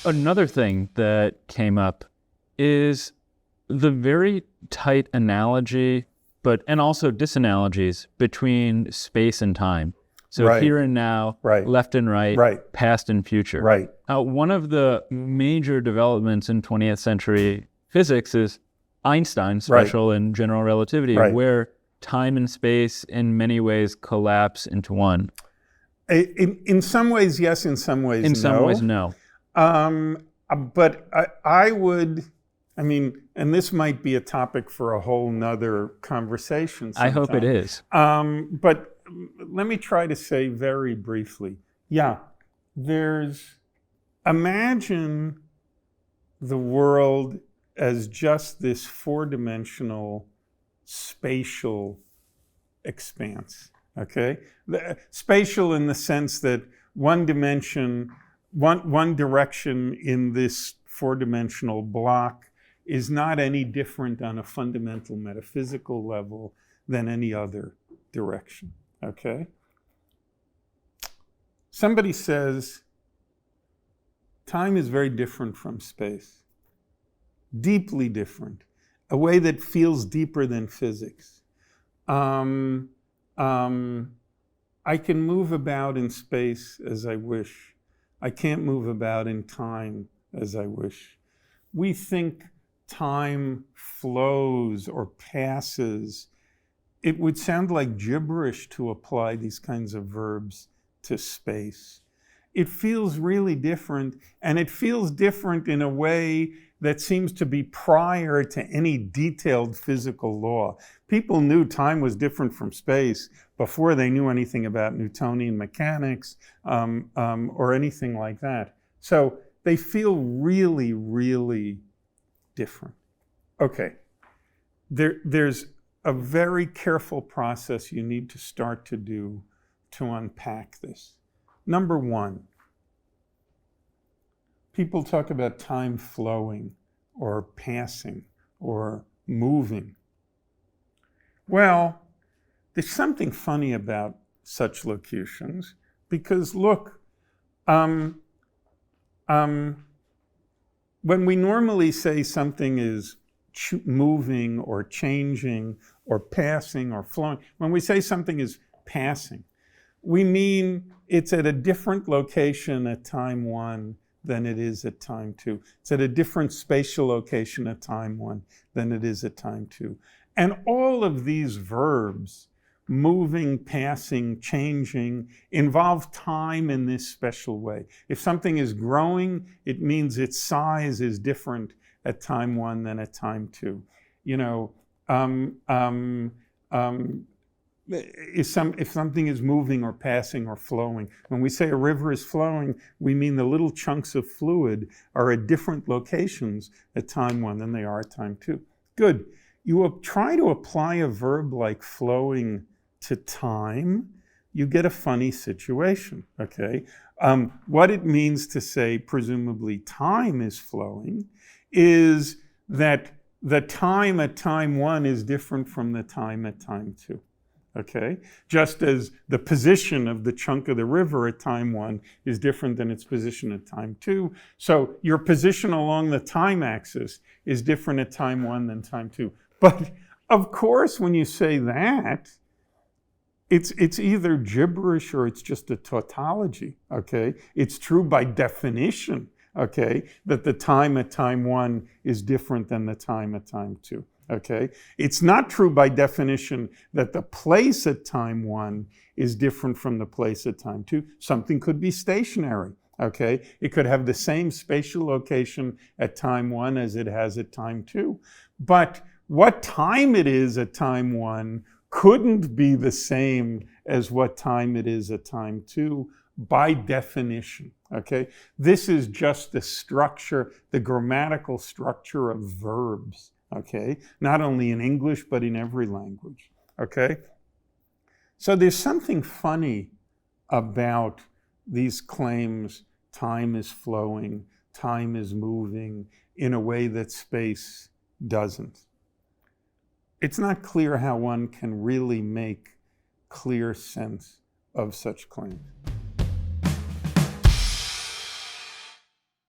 Another thing that came up is the very tight analogy, and also disanalogies between space and time. So Right. here and now, Right. left and right, Right. past and future. Right. One of the major developments in 20th century physics is Einstein's special and general relativity, Right. where time and space in many ways collapse into one. In some ways, yes. In some ways, no. In some ways, no. But I would, and this might be a topic for a whole nother conversation sometime. I hope it is. But let me try to say very briefly. Yeah, imagine the world as just this four-dimensional spatial expanse, okay? Spatial in the sense that one dimension, one direction in this four-dimensional block is not any different on a fundamental metaphysical level than any other direction, okay? Somebody says, time is very different from space, deeply different, a way that feels deeper than physics. I can move about in space as I wish. I can't move about in time as I wish. We think time flows or passes. It would sound like gibberish to apply these kinds of verbs to space. It feels really different, and it feels different in a way that seems to be prior to any detailed physical law. People knew time was different from space before they knew anything about Newtonian mechanics or anything like that. So they feel really, really different. Okay, there's a very careful process you need to start to do to unpack this. Number one, people talk about time flowing or passing or moving. Well, there's something funny about such locutions because look, when we normally say something is moving or changing or passing or flowing, when we say something is passing, we mean it's at a different location at time one than it is at time two. It's at a different spatial location at time one than it is at time two. And all of these verbs, moving, passing, changing, involve time in this special way. If something is growing, it means its size is different at time one than at time two. You know, if something is moving or passing or flowing. When we say a river is flowing, we mean the little chunks of fluid are at different locations at time one than they are at time two. Good. You will try to apply a verb like flowing to time, you get a funny situation, okay? What it means to say, presumably, time is flowing is that the time at time one is different from the time at time two. Okay? Just as the position of the chunk of the river at time one is different than its position at time two. So your position along the time axis is different at time one than time two. But of course, when you say that, it's either gibberish or it's just a tautology, okay? It's true by definition, okay, that the time at time one is different than the time at time two. Okay, it's not true by definition that the place at time one is different from the place at time two. Something could be stationary, okay? It could have the same spatial location at time one as it has at time two. But what time it is at time one couldn't be the same as what time it is at time two by definition, okay? This is just the structure, the grammatical structure of verbs. Okay, not only in English, but in every language, okay? So there's something funny about these claims, time is flowing, time is moving, in a way that space doesn't. It's not clear how one can really make clear sense of such claims.